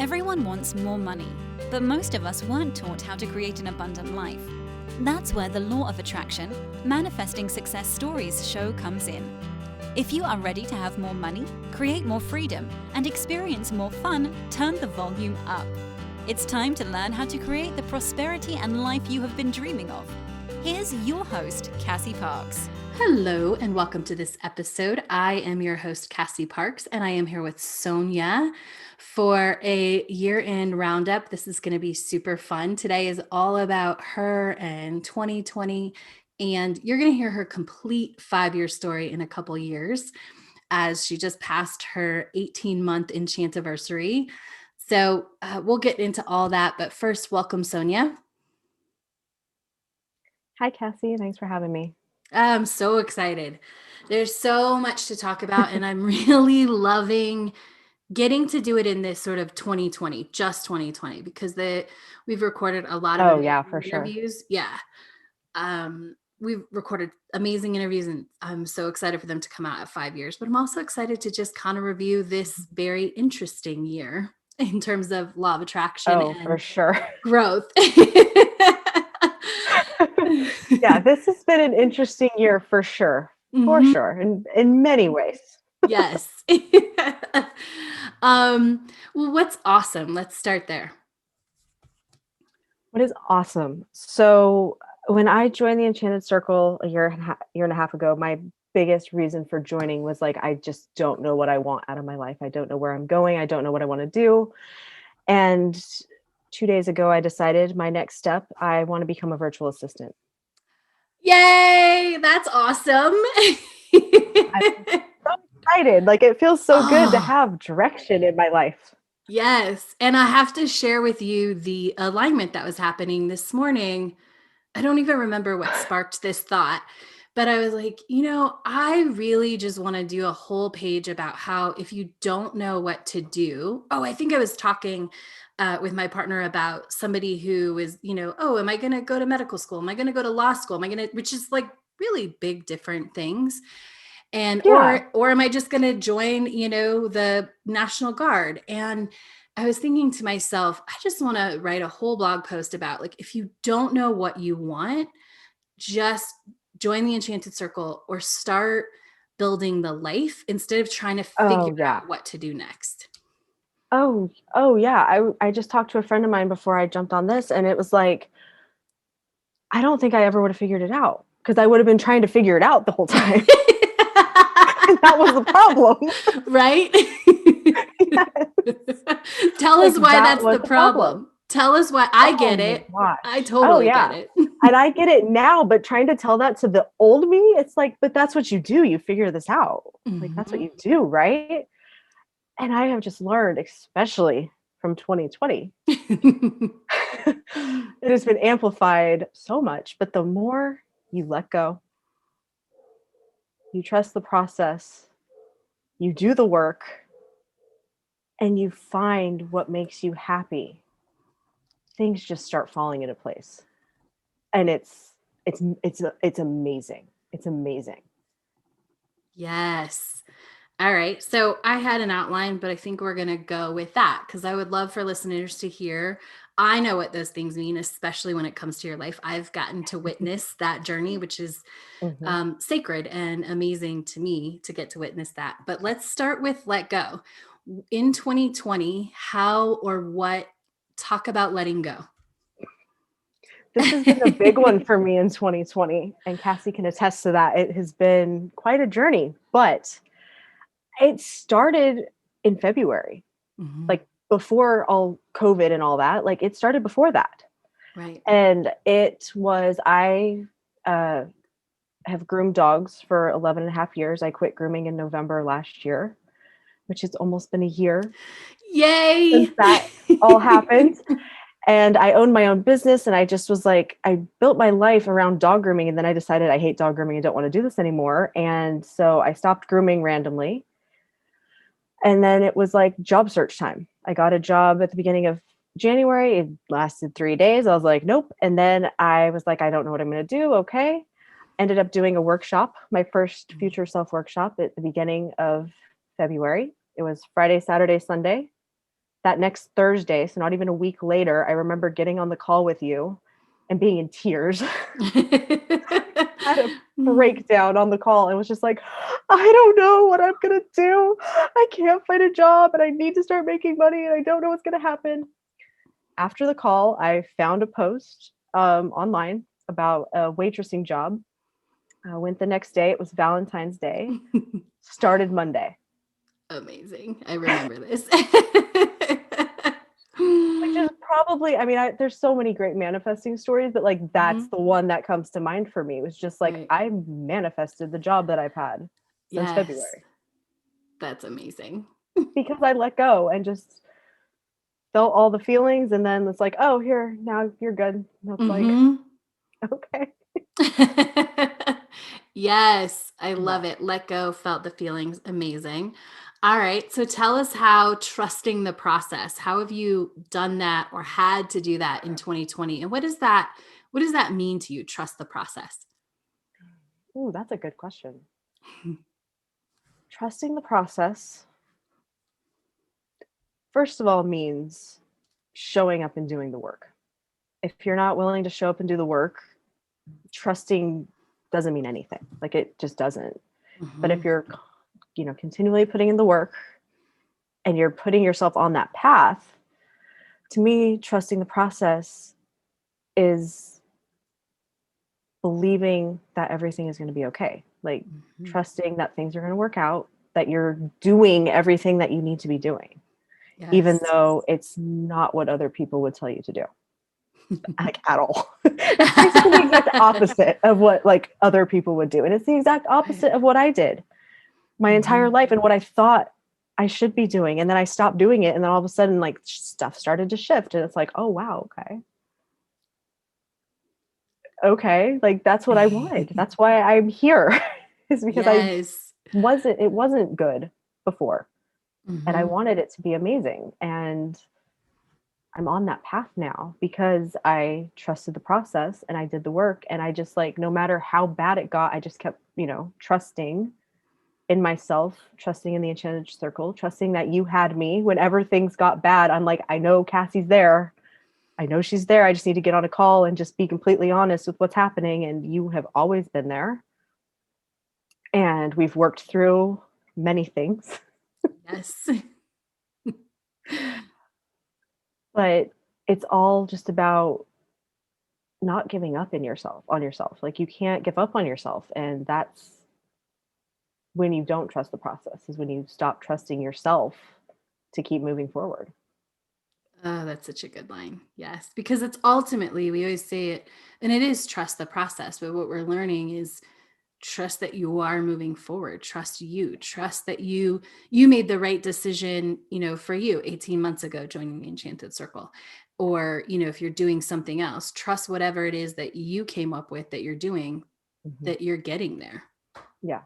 Everyone wants more money, but most of us weren't taught how to create an abundant life. That's where the law of attraction, manifesting success stories show comes in. If you are ready to have more money, create more freedom, and experience more fun, turn the volume up. It's time to learn how to create the prosperity and life you have been dreaming of. Here's your host, Cassie Parks. Hello and welcome to this episode. I am your host, Cassie Parks, and I am here with Sonja for a year-end roundup. This is going to be super fun. Today is all about her and 2020, and you're going to hear her complete 5-year story in a couple years as she just passed her 18-month Enchantiversary. So we'll get into all that, but first, welcome, Sonja. Hi, Cassie. Thanks for having me. I'm so excited. There's so much to talk about, and I'm really loving getting to do it in this sort of 2020, just 2020, because we've recorded a lot of interviews. Sure. Yeah. We've recorded amazing interviews, and I'm so excited for them to come out at 5 years, but I'm also excited to just kind of review this very interesting year in terms of law of attraction and for sure. growth. Yeah, this has been an interesting year for sure. For sure. In many ways. Yes. Well, what's awesome? Let's start there. What is awesome? So when I joined the Enchanted Circle a year and a half ago, my biggest reason for joining was like, I just don't know what I want out of my life. I don't know where I'm going. I don't know what I want to do. And 2 days ago, I decided my next step, I want to become a virtual assistant. Yay! That's awesome. I'm so excited. Like, it feels so good to have direction in my life. Yes. And I have to share with you the alignment that was happening this morning. I don't even remember what sparked this thought, but I was like, I really just want to do a whole page about how if you don't know what to do. Oh, I think I was talking with my partner about somebody who is, am I going to go to medical school? Am I going to go to law school? Which is like really big, different things. And, or am I just going to join, the National Guard? And I was thinking to myself, I just want to write a whole blog post about like, if you don't know what you want, just join the Enchanted Circle or start building the life instead of trying to figure out what to do next. Oh yeah. I just talked to a friend of mine before I jumped on this, and it was like, I don't think I ever would have figured it out because I would have been trying to figure it out the whole time. That was the problem. Right? Yes. Tell us why that's the problem. Tell us why. I get it. Gosh. I totally get it. And I get it now, but trying to tell that to the old me, it's like, but that's what you do. You figure this out. Like, that's what you do, right? And I have just learned, especially from 2020, it has been amplified so much. But the more you let go, you trust the process, you do the work, and you find what makes you happy, things just start falling into place. And it's amazing. It's amazing. Yes. All right. So I had an outline, but I think we're going to go with that because I would love for listeners to hear. I know what those things mean, especially when it comes to your life. I've gotten to witness that journey, which is sacred and amazing to me to get to witness that. But let's start with let go. In 2020, how or what, talk about letting go. This has been a big one for me in 2020, and Cassie can attest to that. It has been quite a journey, but it started in February, like before all COVID and all that. Like, it started before that. Right. And it was, I have groomed dogs for 11 and a half years. I quit grooming in November last year, which has almost been a year. Yay! Since that all happened. And I owned my own business, and I just was like, I built my life around dog grooming. And then I decided I hate dog grooming and don't want to do this anymore. And so I stopped grooming randomly. And then it was like job search time. I got a job at the beginning of January. It lasted 3 days. I was like, nope. And then I was like, I don't know what I'm going to do. Okay. Ended up doing a workshop, my first future self workshop at the beginning of February. It was Friday, Saturday, Sunday. that next Thursday, so not even a week later, I remember getting on the call with you and being in tears. Had a breakdown on the call and was just like, I don't know what I'm gonna do. I can't find a job and I need to start making money and I don't know what's gonna happen. After the call, I found a post online about a waitressing job. I went the next day. It was Valentine's Day. Started Monday. Amazing. I remember this. Which is probably, I mean, there's so many great manifesting stories, but like that's the one that comes to mind for me. It was just like, Right. I manifested the job that I've had since Yes. February That's amazing. because I let go and just felt all the feelings. And then it's like, oh, here, now you're good. And it's like, okay. Yes, I Yeah. love it. Let go, felt the feelings. Amazing. All right. So tell us how trusting the process. How have you done that or had to do that in 2020? And what does that mean to you? Trust the process. Ooh, that's a good question. Trusting the process, first of all, means showing up and doing the work. If you're not willing to show up and do the work, trusting doesn't mean anything. Like it just doesn't. But if you're, continually putting in the work and you're putting yourself on that path, to me, trusting the process is believing that everything is going to be okay. Like trusting that things are going to work out, that you're doing everything that you need to be doing, even though it's not what other people would tell you to do. Like at all. It's basically the exact opposite of what like other people would do. And it's the exact opposite of what I did my entire life and what I thought I should be doing. And then I stopped doing it. And then all of a sudden like stuff started to shift. And it's like, oh wow, okay. Like that's what I wanted. That's why I'm here. Is because it wasn't good before. And I wanted it to be amazing. And I'm on that path now because I trusted the process and I did the work. And I just like, no matter how bad it got, I just kept, trusting in myself, trusting in the Enchanted Circle, trusting that you had me whenever things got bad. I'm like, I know Cassie's there. I know she's there. I just need to get on a call and just be completely honest with what's happening. And you have always been there. And we've worked through many things. Yes. But it's all just about not giving up on yourself. Like you can't give up on yourself. And that's when you don't trust the process, is when you stop trusting yourself to keep moving forward. Oh, that's such a good line. Yes. Because it's ultimately, we always say it, and it is trust the process. But what we're learning is trust that you are moving forward. Trust that you made the right decision, for you 18 months ago, joining the Enchanted Circle. Or, if you're doing something else, trust whatever it is that you came up with that you're doing, that you're getting there. Yeah.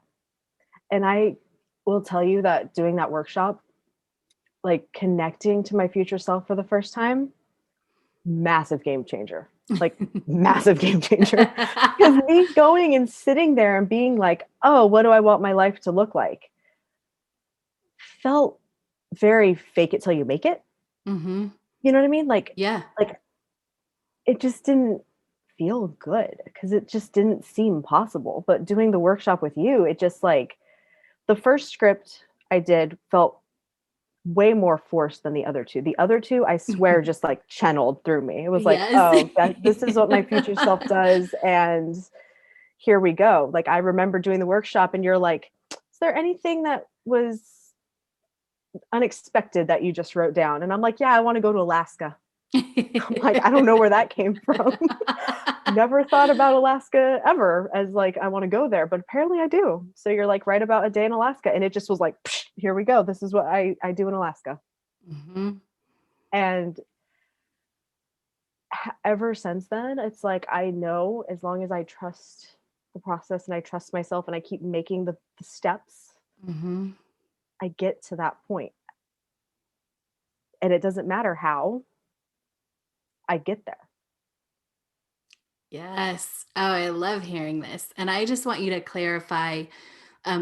And I will tell you that doing that workshop, like connecting to my future self for the first time, massive game changer. Like massive game changer. Because me going and sitting there and being like, oh, what do I want my life to look like? Felt very fake it till you make it. Mm-hmm. You know what I mean? Like, yeah. Like it just didn't feel good because it just didn't seem possible. But doing the workshop with you, it just like the first script I did felt way more forced than the other two. The other two, I swear, just like channeled through me. It was like, oh, this is what my future self does. And here we go. Like, I remember doing the workshop and you're like, is there anything that was unexpected that you just wrote down? And I'm like, yeah, I want to go to Alaska. I'm like, I don't know where that came from. Never thought about Alaska ever as like, I want to go there, but apparently I do. So you're like, write about a day in Alaska. And it just was like, here we go. This is what I do in Alaska. And ever since then, it's like, I know as long as I trust the process and I trust myself and I keep making the steps, I get to that point. And it doesn't matter how, I get there. Yes. Oh, I love hearing this. And I just want you to clarify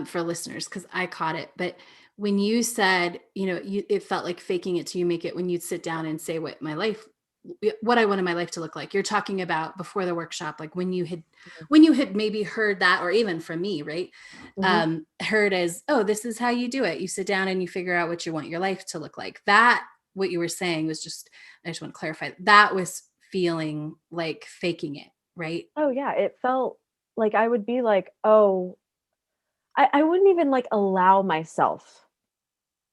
for listeners, because I caught it. But when you said, it felt like faking it till you make it when you'd sit down and say what I wanted my life to look like. You're talking about before the workshop, like when you had maybe heard that, or even from me, right? Mhm. Heard as, oh, this is how you do it. You sit down and you figure out what you want your life to look like. That, what you were saying was just, I just want to clarify, that was feeling like faking it, right? Oh yeah, it felt like I would be like, oh, I wouldn't even like allow myself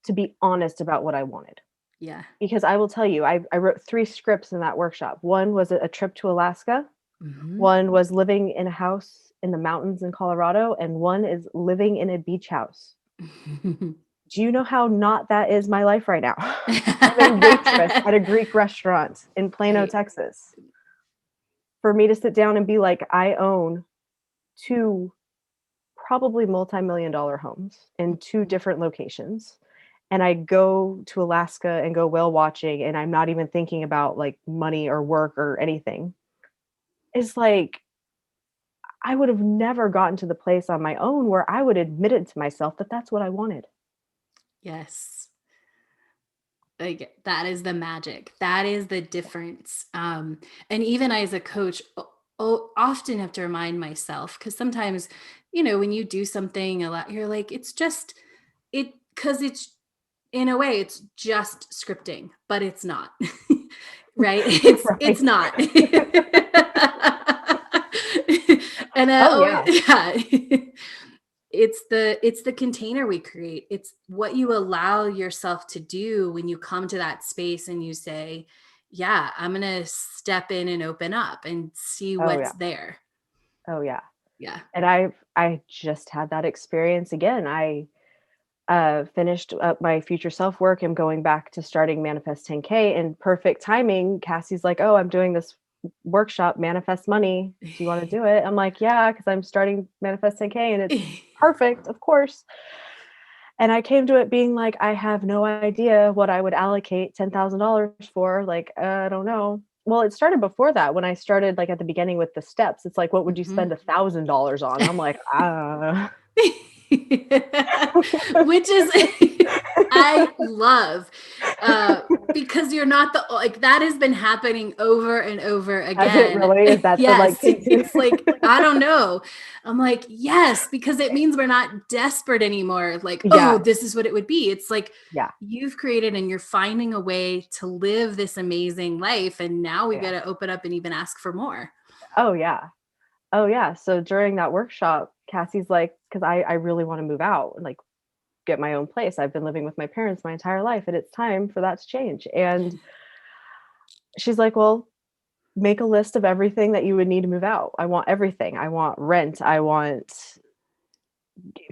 to be honest about what I wanted. Yeah. Because I will tell you, I wrote 3 scripts in that workshop. One was a trip to Alaska, Mm-hmm. one was living in a house in the mountains in Colorado, and one is living in a beach house. Do you know how not that is my life right now? I'm a waitress at a Greek restaurant in Plano, Right. Texas. For me to sit down and be like, I own 2 probably multi-million dollar homes in 2 different locations, and I go to Alaska and go whale watching, and I'm not even thinking about, like, money or work or anything. It's like, I would have never gotten to the place on my own where I would admit it to myself that that's what I wanted. Yes. Like, that is the magic. That is the difference. And even I, as a coach, often have to remind myself, because sometimes, when you do something a lot, you're like, it's just it, because it's, in a way, it's just scripting, but it's not. Right? It's Right. not. And I Oh, always, yeah. yeah. It's the container we create. It's what you allow yourself to do when you come to that space and you say, yeah, I'm going to step in and open up and see Oh, yeah. what's there. Oh, yeah. Yeah. And I just had that experience again. I finished up my future self work and going back to starting Manifest 10K, and perfect timing. Cassie's like, "Oh, I'm doing this workshop, Manifest Money. Do you want to do it?" I'm like, "Yeah," because I'm starting Manifest 10K, and it's perfect, of course. And I came to it being like, I have no idea what I would allocate $10,000 for. Like, I don't know. Well, it started before that when I started, like, at the beginning with the steps. It's like, what would you Mhm. spend $1,000 on? I'm like, Which is I love, because you're not like, that has been happening over and over Has it again. really? Is that the like Yes, it's like, I don't know. I'm like, yes, because it means we're not desperate anymore. Like, oh, Yeah, this is what it would be. It's like, yeah, you've created and you're finding a way to live this amazing life. And now we yeah. got to open up and even ask for more. Oh, yeah. Oh, yeah. So during that workshop, Cassie's like, because I really want to move out and like get my own place. I've been living with my parents my entire life, and it's time for that to change. And she's like, well, make a list of everything that you would need to move out. I want everything. I want rent. I want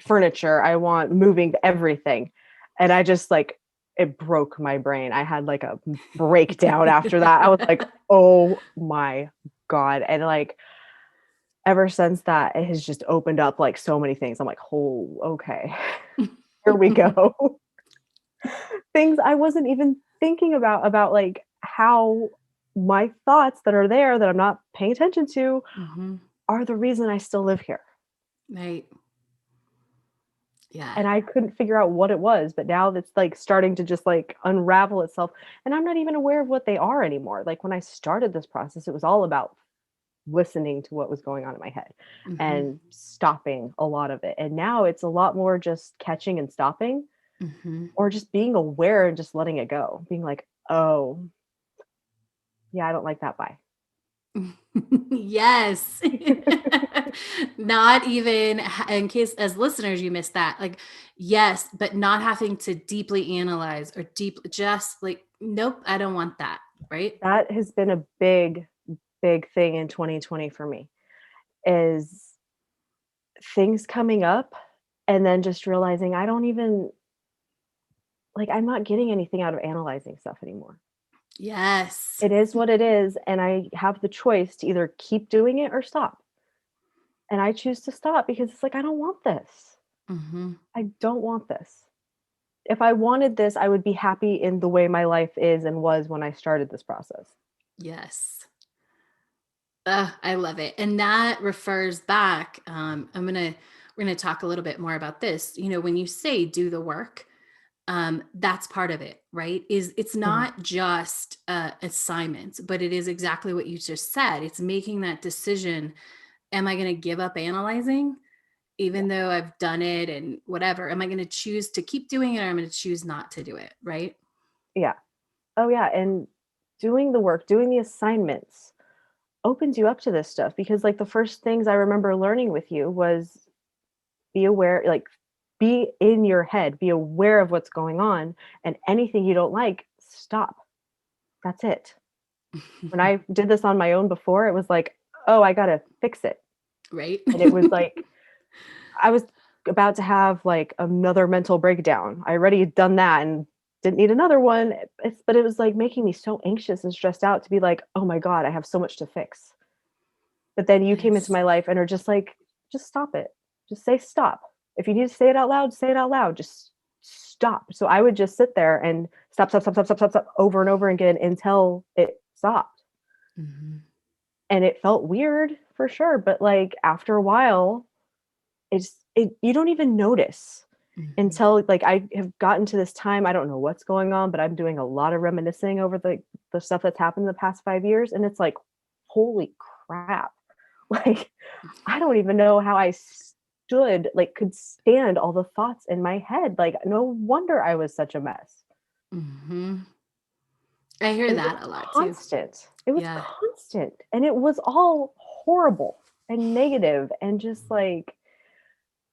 furniture. I want moving, everything. And I just like, it broke my brain. I had like a breakdown after that. I was like, oh my God. And like, ever since that, it has just opened up like so many things. I'm like, oh, okay, here we go. Things I wasn't even thinking about like how my thoughts that are there that I'm not paying attention to Mhm. are the reason I still live here. Right. Yeah. And I couldn't figure out what it was, but now that's like starting to just like unravel itself. And I'm not even aware of what they are anymore. Like when I started this process, it was all about listening to what was going on in my head Mhm. and stopping a lot of it. And now it's a lot more just catching and stopping, Mhm. or just being aware and just letting it go. Being like, "Oh, yeah, I don't like that. Bye." Yes. Not even, in case as listeners you missed that. Like, yes, but not having to deeply analyze or just like, nope, I don't want that. Right? That has been a big, big thing in 2020 for me, is things coming up and then just realizing I don't even like, I'm not getting anything out of analyzing stuff anymore. Yes. It is what it is, and I have the choice to either keep doing it or stop. And I choose to stop because it's like, I don't want this. Hmm. I don't want this. If I wanted this, I would be happy in the way my life is and was when I started this process. Yes. I love it. And that refers back. We're gonna talk a little bit more about this. When you say do the work, that's part of it, right? Is it's not just assignments, but it is exactly what you just said. It's making that decision. Am I going to give up analyzing, even though I've done it and whatever? Am I going to choose to keep doing it, or am I going to choose not to do it? Right. Yeah. Oh yeah. And doing the work, doing the assignments opens you up to this stuff, because like the first things I remember learning with you was be aware, like be in your head, be aware of what's going on, and anything you don't like, stop. That's it. When I did this on my own before, it was like, oh, I got to fix it. Right. And it was like, I was about to have like another mental breakdown. I already had done that and didn't need another one. But it was like making me so anxious and stressed out to be like, oh my God, I have so much to fix. But then you came into Yes. my life and are just like, just stop it. Just say stop. If you need to say it out loud, say it out loud. Just stop. So I would just sit there and stop, stop, stop, stop, stop, stop, stop over and over again until it stopped. Mm-hmm. And it felt weird for sure. But like after a while, you don't even notice Mm-hmm. until like I have gotten to this time. I don't know what's going on, but I'm doing a lot of reminiscing over the stuff that's happened in the past 5 years. And it's like, holy crap. Like, I don't even know how I could stand all the thoughts in my head. Like, no wonder I was such a mess. Mm-hmm. I hear It was that a lot too. constant. It was Yeah. constant. And it was all horrible and negative and just like,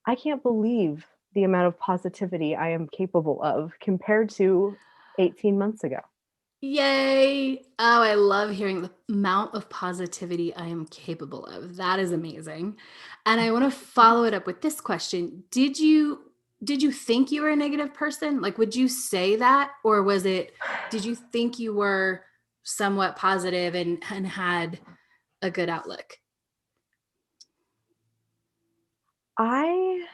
I can't believe the amount of positivity I am capable of compared to 18 months ago. Yay. Oh, I love hearing the amount of positivity I am capable of. That is amazing. And I want to follow it up with this question. Did you think you were a negative person? Like, would you say that? Or did you think you were somewhat positive and had a good outlook? I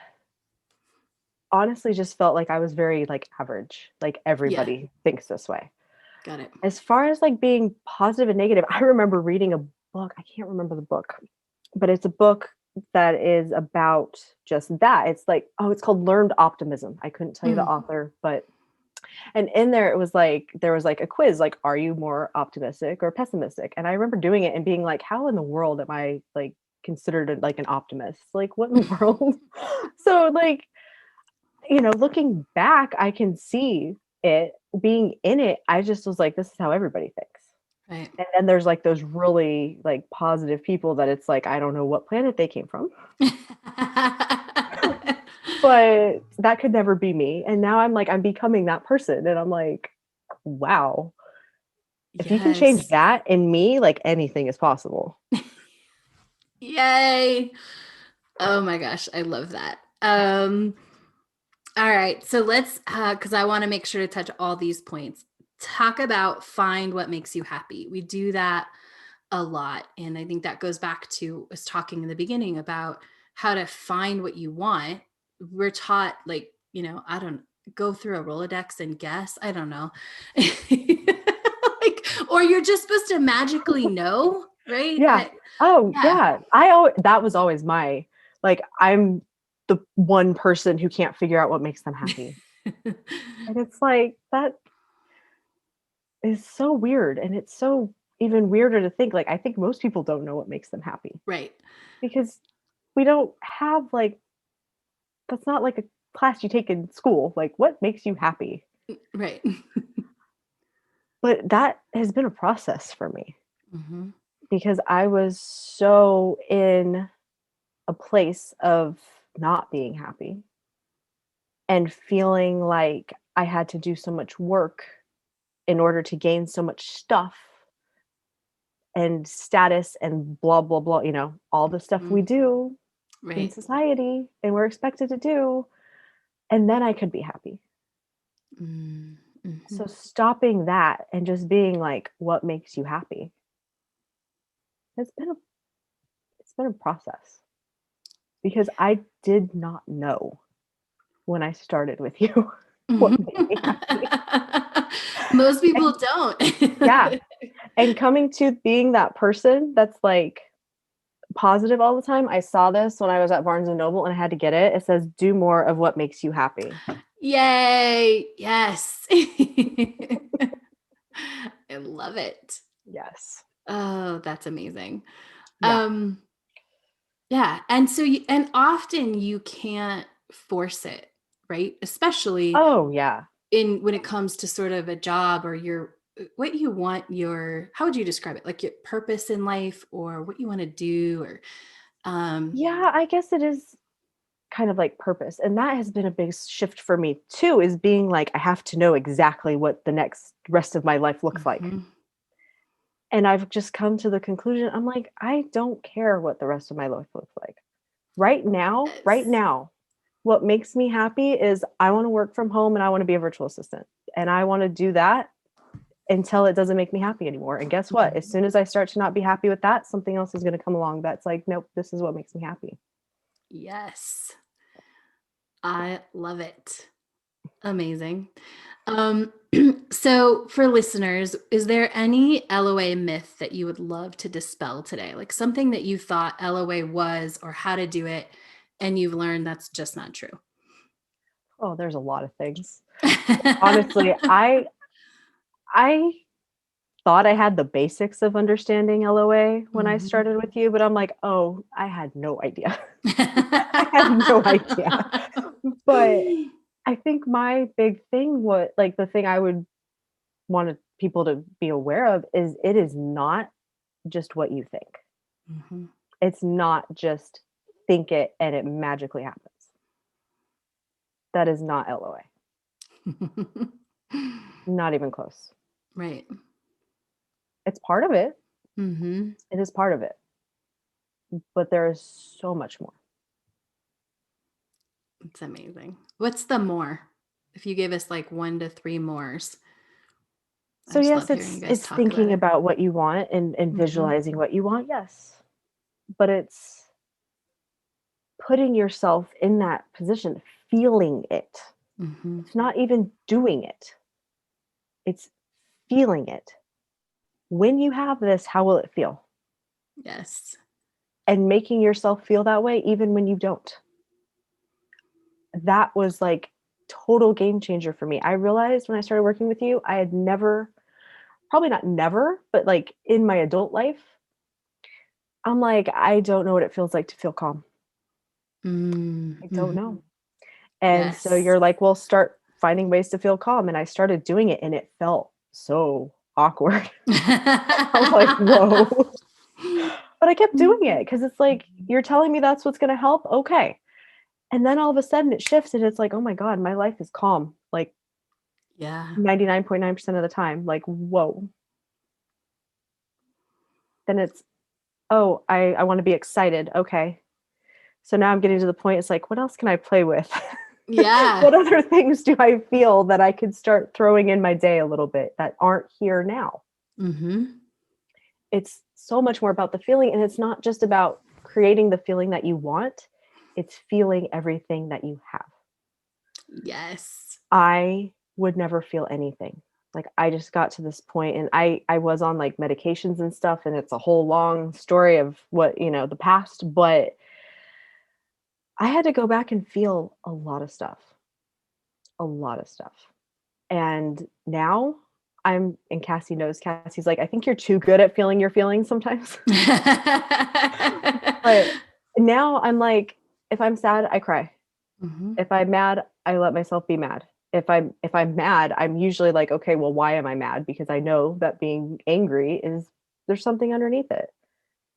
honestly just felt like I was very like average. Like Yeah, everybody thinks this way. got it. As far as like being positive and negative, I remember reading a book. I can't remember the book, but it's a book that is about just that. It's like, oh, it's called Learned Optimism. I couldn't tell you the Mm, author, but and in there it was like there was like a quiz, like, are you more optimistic or pessimistic? And I remember doing it and being like, how in the world am I like considered like an optimist? Like, what in the world? So like, looking back, I can see it being in it. I just was like, this is how everybody thinks. right. And then there's like those really like positive people that it's like, I don't know what planet they came from, but that could never be me. And now I'm like, I'm becoming that person. And I'm like, wow, if you can change Yes. that in me, like anything is possible. Yay. Oh my gosh, I love that. All right, so let's because I want to make sure to touch all these points. Talk about find what makes you happy. We do that a lot, and I think that goes back to us talking in the beginning about how to find what you want. We're taught like, I don't go through a Rolodex and guess. I don't know. Like, or you're just supposed to magically know, right? Yeah. Oh, Yeah. yeah. That was always my, like, I'm the one person who can't figure out what makes them happy. And it's like, that is so weird. And it's so even weirder to think, like, I think most people don't know what makes them happy Right. because we don't have, like, that's not like a class you take in school. Like, what makes you happy? Right. But that has been a process for me Hmm. because I was so in a place of not being happy and feeling like I had to do so much work in order to gain so much stuff and status and blah blah blah, all the stuff we do in Right. society and we're expected to do, and then I could be happy. Mm-hmm. So stopping that and just being like, what makes you happy? It's been a process because I did not know when I started with you what made me happy. Most people And yeah, don't. and coming to being that person that's like positive all the time. I saw this when I was at Barnes and Noble and I had to get it. It says, do more of what makes you happy. Yay. Yes. I love it. Yes. Oh, that's amazing. Yeah. Um, yeah. And so and often you can't force it, right? Especially Oh, yeah. when it comes to sort of a job or what you want how would you describe it? Like your purpose in life or what you want to do or Yeah, I guess it is kind of like purpose. And that has been a big shift for me too, is being like, I have to know exactly what the next rest of my life looks like. mhm. And I've just come to the conclusion, I'm like, I don't care what the rest of my life looks like. Right Yes. now, what makes me happy is I want to work from home and I want to be a virtual assistant. And I want to do that until it doesn't make me happy anymore. And guess what? As Mhm. soon as I start to not be happy with that, something else is going to come along that's like, nope, this is what makes me happy. Yes. I love it. Amazing. Um, so for listeners, is there any LOA myth that you would love to dispel today? Like something that you thought LOA was or how to do it, and you've learned that's just not true. Oh, there's a lot of things. Honestly, I thought I had the basics of understanding LOA when I Mhm. started with you, but I'm like, oh, I had no idea. I had no idea. But I think my big thing, what like the thing I would want people to be aware of is it is not just what you think. Mhm. It's not just think it and it magically happens. That is not LOA. Not even close. Right. It's part of it. Mhm. It is part of it. But there is so much more. It's amazing. What's the more? If you gave us like 1 to 3 mores. I So just yes, love hearing you guys it's talk about thinking it. about what you want and Mhm. visualizing what you want, yes. But it's putting yourself in that position, feeling it. Mhm. It's not even doing it. It's feeling it. When you have this, how will it feel? Yes. And making yourself feel that way even when you don't. That was like total game changer for me. I realized when I started working with you, I had never, probably not never, but like in my adult life, I'm like, I don't know what it feels like to feel calm. I don't Mhm. know. And so Yes. you're like, well, start finding ways to feel calm. And I started doing it and it felt so awkward. I was like, whoa. But I kept doing it because it's like, you're telling me that's what's going to help. Okay. And then all of a sudden it shifts and it's like, oh my God, my life is calm. Like Yeah. 99.9% of the time. Like, whoa. Then it's, oh, I want to be excited. Okay. So now I'm getting to the point, it's like, what else can I play with? Yeah. What other things do I feel that I could start throwing in my day a little bit that aren't here now? Mhm. It's so much more about the feeling. And it's not just about creating the feeling that you want, it's feeling everything that you have. Yes. I would never feel anything. Like I just got to this point and I was on like medications and stuff and it's a whole long story of what, the past, but I had to go back and feel a lot of stuff. A lot of stuff. And now and Cassie knows, Cassie's like, I think you're too good at feeling your feelings sometimes. But now I'm like, if I'm sad, I cry. Mhm. If I'm mad, I let myself be mad. If I'm mad, I'm usually like, okay, well, why am I mad? Because I know that being angry is there's something underneath it.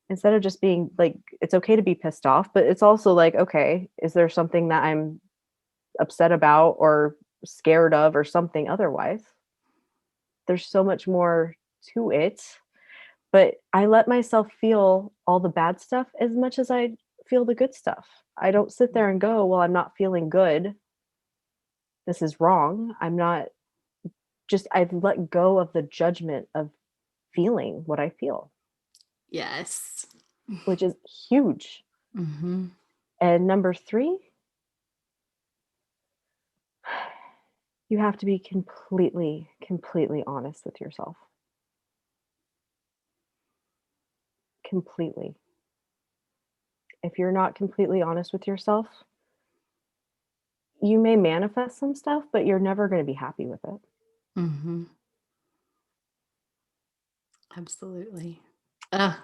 Instead of just being like, it's okay to be pissed off, but it's also like, okay, is there something that I'm upset about or scared of or something otherwise? There's so much more to it. But I let myself feel all the bad stuff as much as I feel the good stuff. I don't sit there and go, well, I'm not feeling good. This is wrong. I'm not just, I've let go of the judgment of feeling what I feel, Yes. which is huge. Mhm. And number three, you have to be completely, completely honest with yourself. Completely. If you're not completely honest with yourself, you may manifest some stuff, but you're never going to be happy with it. Mm-hmm. Absolutely. I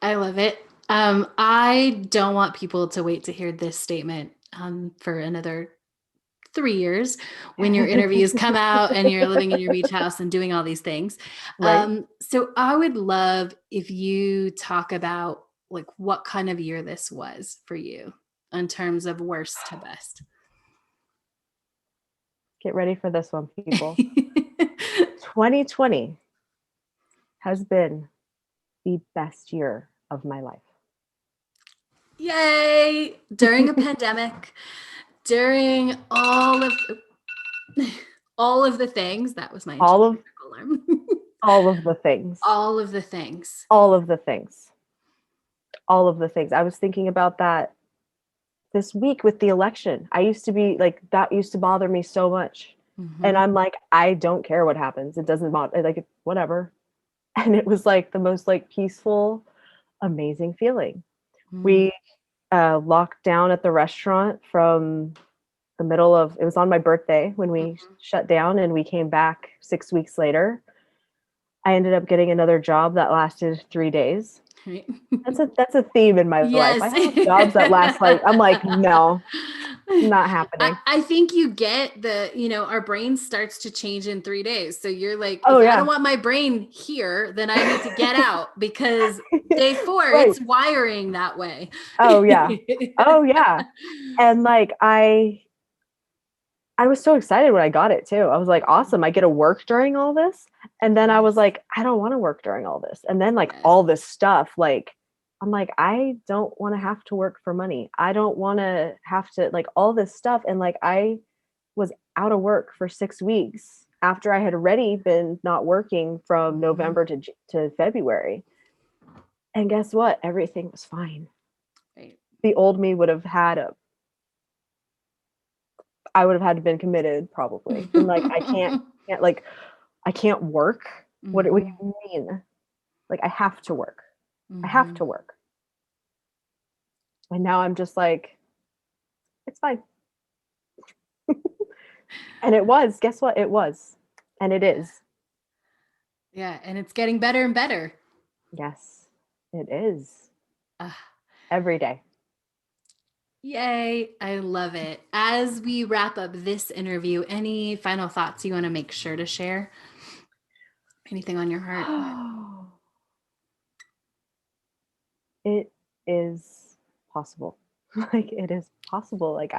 love it. I don't want people to wait to hear this statement for another 3 years when your interviews come out and you're living in your beach house and doing all these things. Right. So I would love if you talk about like what kind of year this was for you in terms of worst to best. Get ready for this one, people. 2020 has been the best year of my life. Yay! During a pandemic, during all of the things, that was my All of alarm. all of the things. All of the things. All of the things. All of the things. I was thinking about that this week with the election. I used to be like, that used to bother me so much. Mm-hmm. And I'm like, I don't care what happens. It doesn't bother, like, whatever. And it was like the most like peaceful, amazing feeling. Mm-hmm. We locked down at the restaurant from the middle of, it was on my birthday when we shut down, and we came back 6 weeks later. I ended up getting another job that lasted 3 days. Right. That's a theme in my life. I have jobs that last like, I'm like, no, not happening. I think you get our brain starts to change in 3 days. So you're like, Oh, if yeah. I don't want my brain here, then I need to get out, because day 4, Right. it's wiring that way. Oh yeah. Oh yeah. And like, I was so excited when I got it too. I was like, awesome, I get to work during all this. And then I was like, I don't want to work during all this. And then like all this stuff, like, I'm like, I don't want to have to work for money. I don't want to have to, like, all this stuff. And like, I was out of work for 6 weeks after I had already been not working from November to February. And guess what? Everything was fine. Right. The old me would have had I would have had to been committed probably. And like, I can't work. What do you mean? Like, I have to work. I have to work. And now I'm just like, it's fine. And it was, guess what? It was. And it is. Yeah. And it's getting better and better. Yes, it is. Every day. Yay. I love it. As we wrap up this interview, any final thoughts you want to make sure to share? Anything on your heart? It is possible. Like, it is possible. Like,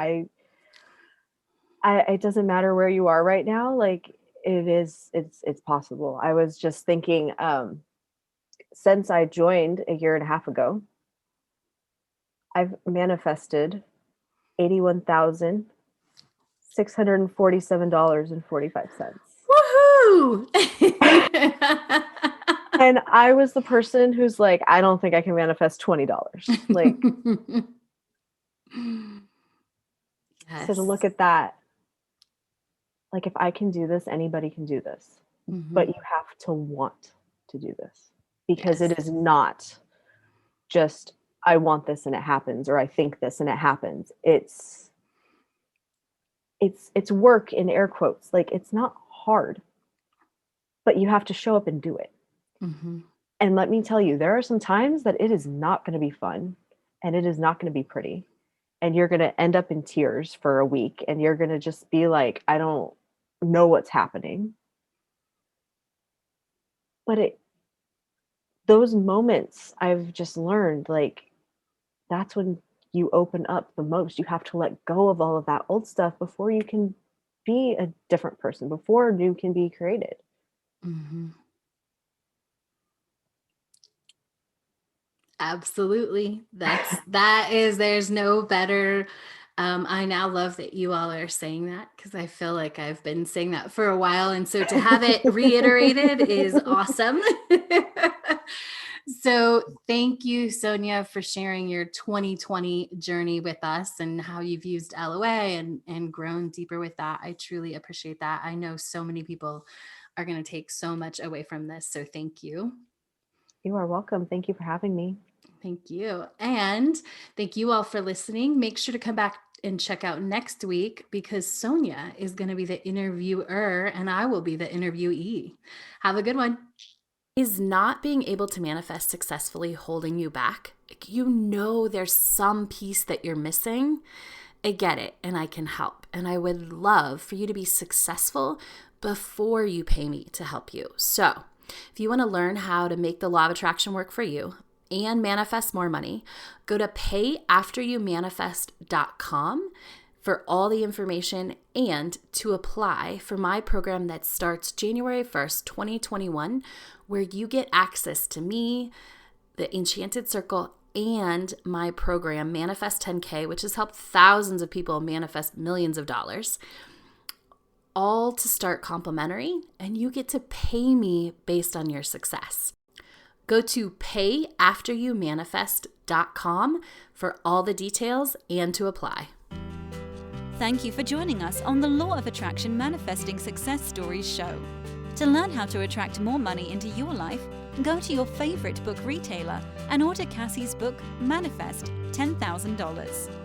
it doesn't matter where you are right now. Like, it's possible. I was just thinking, since I joined a year and a half ago, I've manifested $81,647.45. Woohoo! And I was the person who's like, I don't think I can manifest $20. Like, yes. So to look at that, like, if I can do this, anybody can do this. But you have to want to do this, because it is not just, I want this and it happens, or I think this and it happens. It's work, in air quotes. Like, it's not hard, but you have to show up and do it. And let me tell you, there are some times that it is not going to be fun, and it is not going to be pretty, and you're going to end up in tears for a week, and you're going to just be like, I don't know what's happening. But those moments, I've just learned, like, that's when you open up the most. You have to let go of all of that old stuff before you can be a different person, before new can be created. Absolutely. There's no better. I now love that you all are saying that, because I feel like I've been saying that for a while. And so to have it reiterated is awesome. So thank you, Sonja, for sharing your 2020 journey with us and how you've used LOA and grown deeper with that. I truly appreciate that. I know so many people are going to take so much away from this. So thank you. You are welcome. Thank you for having me. Thank you. And thank you all for listening. Make sure to come back and check out next week because Sonja is going to be the interviewer and I will be the interviewee. Have a good one. Is not being able to manifest successfully holding you back? Like, you know there's some piece that you're missing. I get it, and I can help. And I would love for you to be successful before you pay me to help you. So if you want to learn how to make the law of attraction work for you and manifest more money, go to payafteryoumanifest.com for all the information and to apply for my program that starts January 1st, 2021, where you get access to me, the Enchanted Circle, and my program, Manifest 10K, which has helped thousands of people manifest millions of dollars, all to start complimentary, and you get to pay me based on your success. Go to payafteryoumanifest.com for all the details and to apply. Thank you for joining us on the Law of Attraction Manifesting Success Stories show. To learn how to attract more money into your life, go to your favorite book retailer and order Cassie's book, Manifest $10,000.